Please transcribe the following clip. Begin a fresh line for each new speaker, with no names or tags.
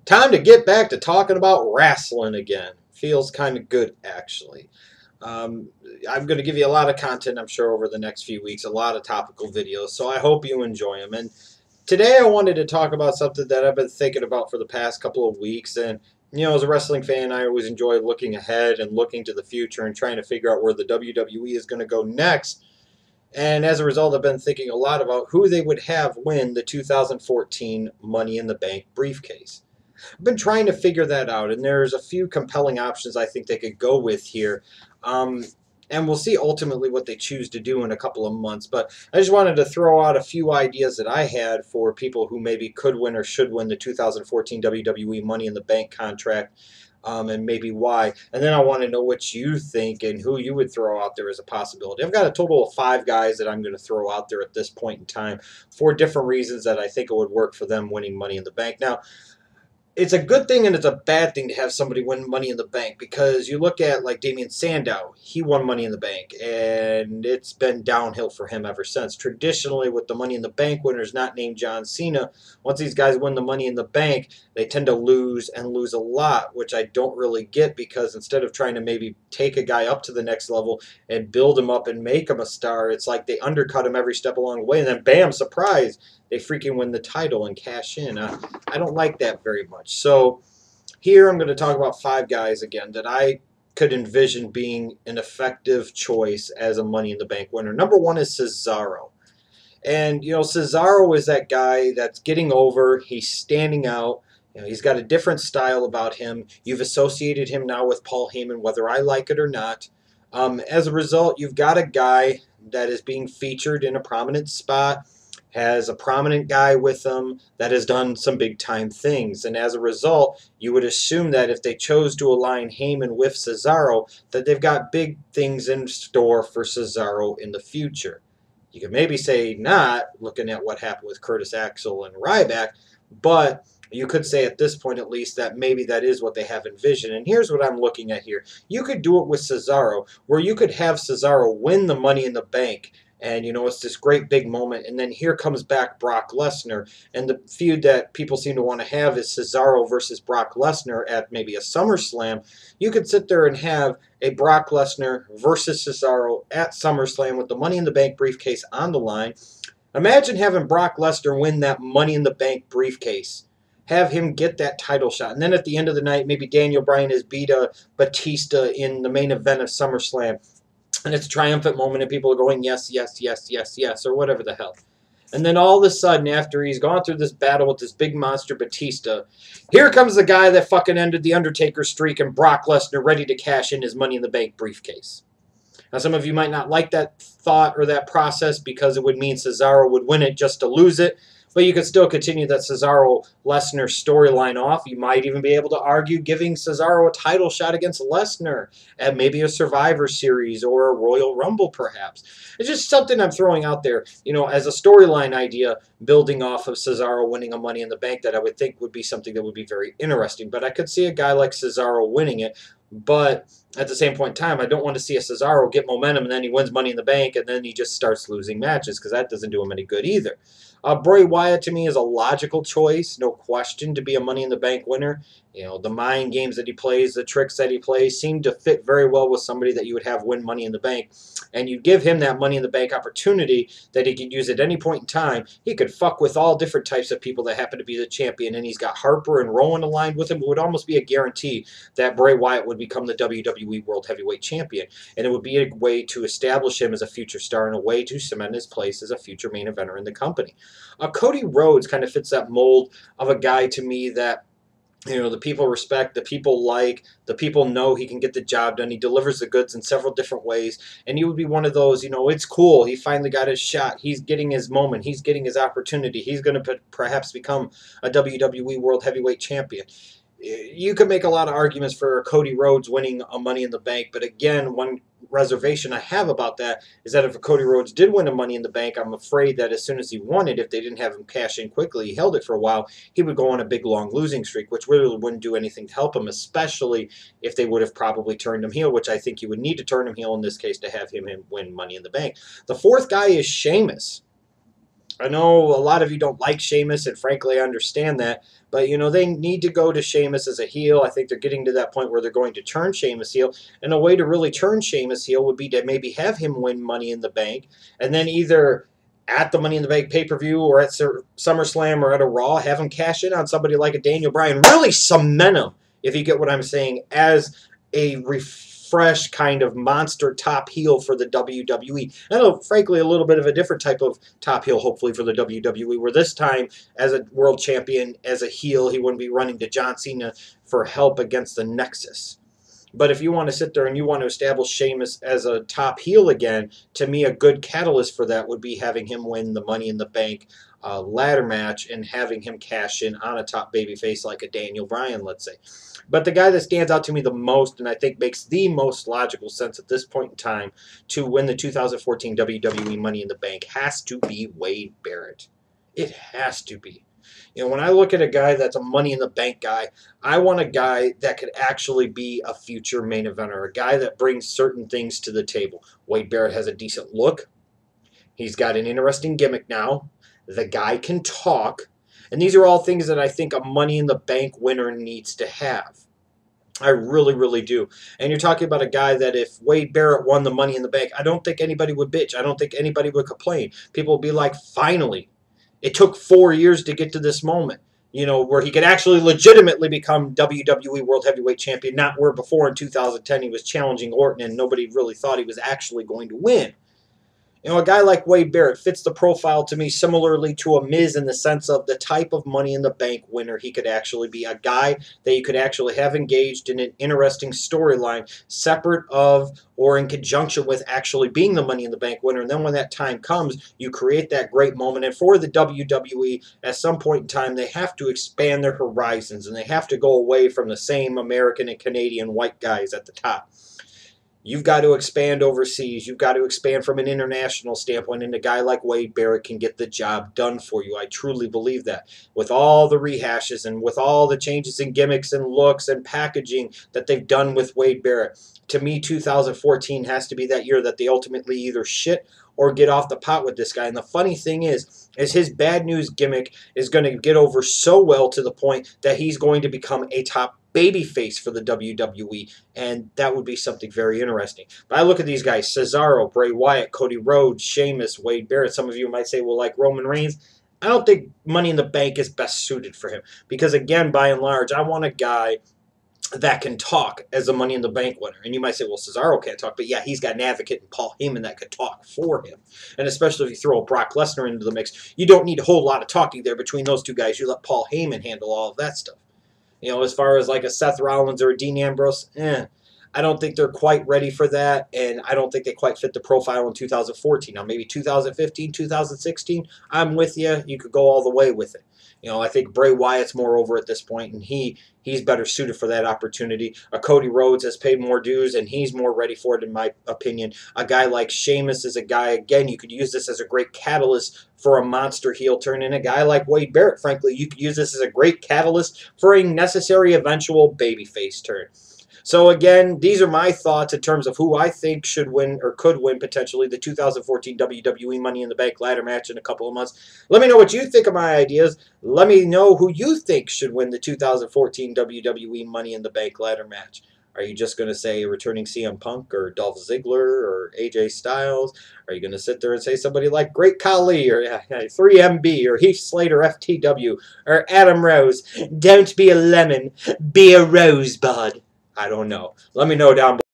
Time to get back to talking about wrestling again. Feels kind of good, actually. Um, I'm going to give you a lot of content, I'm sure, over the next few weeks, a lot of topical videos, so I hope you enjoy them. And today I wanted to talk about something that I've been thinking about for the past couple of weeks. And, as a wrestling fan, I always enjoy looking ahead and looking to the future and trying to figure out where the WWE is going to go next. And as a result, I've been thinking a lot about who they would have win the 2014 Money in the Bank briefcase. I've been trying to figure that out, and there's a few compelling options I think they could go with here. Um, and we'll see ultimately what they choose to do in a couple of months. But I just wanted to throw out a few ideas that I had for people who maybe could win or should win the 2014 WWE Money in the Bank contract. And maybe why. And then I want to know what you think and who you would throw out there as a possibility. I've got a total of 5 guys that I'm going to throw out there at this point in time for different reasons that I think it would work for them winning Money in the Bank. Now, it's a good thing and it's a bad thing to have somebody win Money in the Bank, because you look at like Damian Sandow, he won Money in the Bank and it's been downhill for him ever since. Traditionally, with the Money in the Bank winners not named John Cena, once these guys win the Money in the Bank, they tend to lose and lose a lot, which I don't really get, because instead of trying to maybe take a guy up to the next level and build him up and make him a star, it's like they undercut him every step along the way and then bam, surprise, they freaking win the title and cash in. I don't like that very much. So here I'm going to talk about 5 guys again that I could envision being an effective choice as a Money in the Bank winner. Number 1 is Cesaro. And, Cesaro is that guy that's getting over. He's standing out. He's got a different style about him. You've associated him now with Paul Heyman, whether I like it or not. As a result, you've got a guy that is being featured in a prominent spot, has a prominent guy with them that has done some big time things. And as a result, you would assume that if they chose to align Heyman with Cesaro, that they've got big things in store for Cesaro in the future. You could maybe say not, looking at what happened with Curtis Axel and Ryback, but you could say at this point at least that maybe that is what they have envisioned. And here's what I'm looking at here. You could do it with Cesaro, where you could have Cesaro win the Money in the Bank, and, it's this great big moment. And then here comes back Brock Lesnar. And the feud that people seem to want to have is Cesaro versus Brock Lesnar at maybe a SummerSlam. You could sit there and have a Brock Lesnar versus Cesaro at SummerSlam with the Money in the Bank briefcase on the line. Imagine having Brock Lesnar win that Money in the Bank briefcase. Have him get that title shot. And then at the end of the night, maybe Daniel Bryan has beat Batista in the main event of SummerSlam. And it's a triumphant moment, and people are going, yes, yes, yes, yes, yes, or whatever the hell. And then all of a sudden, after he's gone through this battle with this big monster Batista, here comes the guy that fucking ended the Undertaker streak and Brock Lesnar ready to cash in his Money in the Bank briefcase. Now, some of you might not like that thought or that process, because it would mean Cesaro would win it just to lose it. But you could still continue that Cesaro-Lesnar storyline off. You might even be able to argue giving Cesaro a title shot against Lesnar at maybe a Survivor Series or a Royal Rumble, perhaps. It's just something I'm throwing out there, as a storyline idea, building off of Cesaro winning a Money in the Bank, that I would think would be something that would be very interesting. But I could see a guy like Cesaro winning it. But at the same point in time, I don't want to see a Cesaro get momentum and then he wins Money in the Bank and then he just starts losing matches, because that doesn't do him any good either. Bray Wyatt, to me, is a logical choice, no question, to be a Money in the Bank winner. The mind games that he plays, the tricks that he plays, seem to fit very well with somebody that you would have win Money in the Bank. And you give him that Money in the Bank opportunity that he could use at any point in time. He could fuck with all different types of people that happen to be the champion. And he's got Harper and Rowan aligned with him. It would almost be a guarantee that Bray Wyatt would become the WWE World Heavyweight Champion. And it would be a way to establish him as a future star and a way to cement his place as a future main eventer in the company. Cody Rhodes kind of fits that mold of a guy to me that, the people respect, the people like, the people know he can get the job done. He delivers the goods in several different ways. And he would be one of those, it's cool. He finally got his shot. He's getting his moment. He's getting his opportunity. He's going to perhaps become a WWE World Heavyweight Champion. You could make a lot of arguments for Cody Rhodes winning a Money in the Bank, but again, one reservation I have about that is that if Cody Rhodes did win a Money in the Bank, I'm afraid that as soon as he won it, if they didn't have him cash in quickly, he held it for a while, he would go on a big long losing streak, which really wouldn't do anything to help him, especially if they would have probably turned him heel, which I think you would need to turn him heel in this case to have him win Money in the Bank. The 4th guy is Sheamus. I know a lot of you don't like Sheamus, and frankly, I understand that. But, they need to go to Sheamus as a heel. I think they're getting to that point where they're going to turn Sheamus heel. And a way to really turn Sheamus heel would be to maybe have him win Money in the Bank. And then either at the Money in the Bank pay-per-view or at SummerSlam or at a Raw, have him cash in on somebody like a Daniel Bryan. Really cement him, if you get what I'm saying, as a fresh kind of monster top heel for the WWE. I know, frankly, a little bit of a different type of top heel, hopefully, for the WWE, where this time, as a world champion, as a heel, he wouldn't be running to John Cena for help against the Nexus. But if you want to sit there and you want to establish Sheamus as a top heel again, to me, a good catalyst for that would be having him win the Money in the Bank ladder match and having him cash in on a top babyface like a Daniel Bryan, let's say. But the guy that stands out to me the most, and I think makes the most logical sense at this point in time to win the 2014 WWE Money in the Bank, has to be Wade Barrett. It has to be. When I look at a guy that's a Money in the Bank guy, I want a guy that could actually be a future main eventer, a guy that brings certain things to the table. Wade Barrett has a decent look. He's got an interesting gimmick now. The guy can talk. And these are all things that I think a Money in the Bank winner needs to have. I really, really do. And you're talking about a guy that if Wade Barrett won the Money in the Bank, I don't think anybody would bitch. I don't think anybody would complain. People would be like, finally. It took 4 years to get to this moment, where he could actually legitimately become WWE World Heavyweight Champion, not where before in 2010 he was challenging Orton and nobody really thought he was actually going to win. A guy like Wade Barrett fits the profile to me similarly to a Miz in the sense of the type of Money in the Bank winner he could actually be. A guy that you could actually have engaged in an interesting storyline separate of or in conjunction with actually being the Money in the Bank winner. And then when that time comes, you create that great moment. And for the WWE, at some point in time, they have to expand their horizons and they have to go away from the same American and Canadian white guys at the top. You've got to expand overseas. You've got to expand from an international standpoint, and a guy like Wade Barrett can get the job done for you. I truly believe that. With all the rehashes and with all the changes in gimmicks and looks and packaging that they've done with Wade Barrett, to me, 2014 has to be that year that they ultimately either shit or get off the pot with this guy. And the funny thing is his bad news gimmick is going to get over so well to the point that he's going to become a top babyface for the WWE, and that would be something very interesting. But I look at these guys, Cesaro, Bray Wyatt, Cody Rhodes, Sheamus, Wade Barrett. Some of you might say, well, like Roman Reigns. I don't think Money in the Bank is best suited for him because, again, by and large, I want a guy that can talk as a Money in the Bank winner. And you might say, well, Cesaro can't talk. But yeah, he's got an advocate in Paul Heyman that could talk for him. And especially if you throw a Brock Lesnar into the mix, you don't need a whole lot of talking there between those two guys. You let Paul Heyman handle all of that stuff. As far as like a Seth Rollins or a Dean Ambrose, I don't think they're quite ready for that, and I don't think they quite fit the profile in 2014. Now, maybe 2015, 2016, I'm with you. You could go all the way with it. I think Bray Wyatt's more over at this point, and he's better suited for that opportunity. A Cody Rhodes has paid more dues, and he's more ready for it, in my opinion. A guy like Sheamus is a guy, again, you could use this as a great catalyst for a monster heel turn. And a guy like Wade Barrett, frankly, you could use this as a great catalyst for a necessary eventual babyface turn. So again, these are my thoughts in terms of who I think should win or could win potentially the 2014 WWE Money in the Bank ladder match in a couple of months. Let me know what you think of my ideas. Let me know who you think should win the 2014 WWE Money in the Bank ladder match. Are you just going to say returning CM Punk or Dolph Ziggler or AJ Styles? Are you going to sit there and say somebody like Great Khali or 3MB or Heath Slater FTW or Adam Rose? Don't be a lemon, be a rosebud. I don't know. Let me know down below.